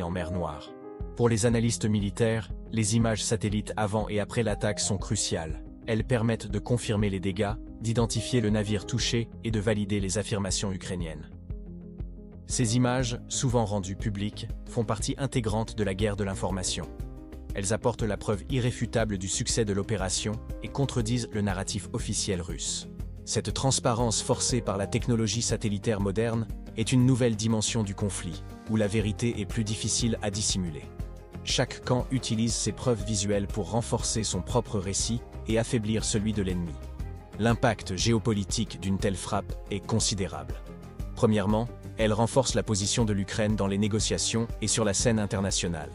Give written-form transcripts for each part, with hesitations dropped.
en mer Noire. Pour les analystes militaires, les images satellites avant et après l'attaque sont cruciales. Elles permettent de confirmer les dégâts, d'identifier le navire touché et de valider les affirmations ukrainiennes. Ces images, souvent rendues publiques, font partie intégrante de la guerre de l'information. Elles apportent la preuve irréfutable du succès de l'opération et contredisent le narratif officiel russe. Cette transparence forcée par la technologie satellitaire moderne est une nouvelle dimension du conflit, où la vérité est plus difficile à dissimuler. Chaque camp utilise ces preuves visuelles pour renforcer son propre récit et affaiblir celui de l'ennemi. L'impact géopolitique d'une telle frappe est considérable. Premièrement, elle renforce la position de l'Ukraine dans les négociations et sur la scène internationale.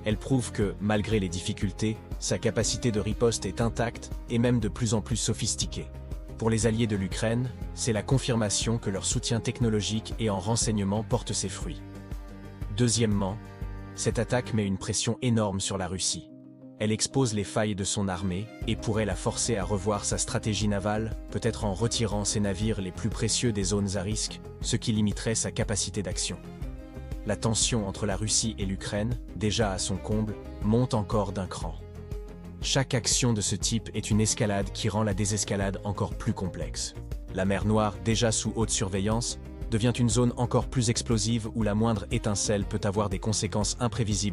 Elle prouve que, malgré les difficultés, sa capacité de riposte est intacte et même de plus en plus sophistiquée. Pour les alliés de l'Ukraine, c'est la confirmation que leur soutien technologique et en renseignement porte ses fruits. Deuxièmement, cette attaque met une pression énorme sur la Russie. Elle expose les failles de son armée et pourrait la forcer à revoir sa stratégie navale, peut-être en retirant ses navires les plus précieux des zones à risque, ce qui limiterait sa capacité d'action. La tension entre la Russie et l'Ukraine, déjà à son comble, monte encore d'un cran. Chaque action de ce type est une escalade qui rend la désescalade encore plus complexe. La mer Noire, déjà sous haute surveillance, devient une zone encore plus explosive où la moindre étincelle peut avoir des conséquences imprévisibles.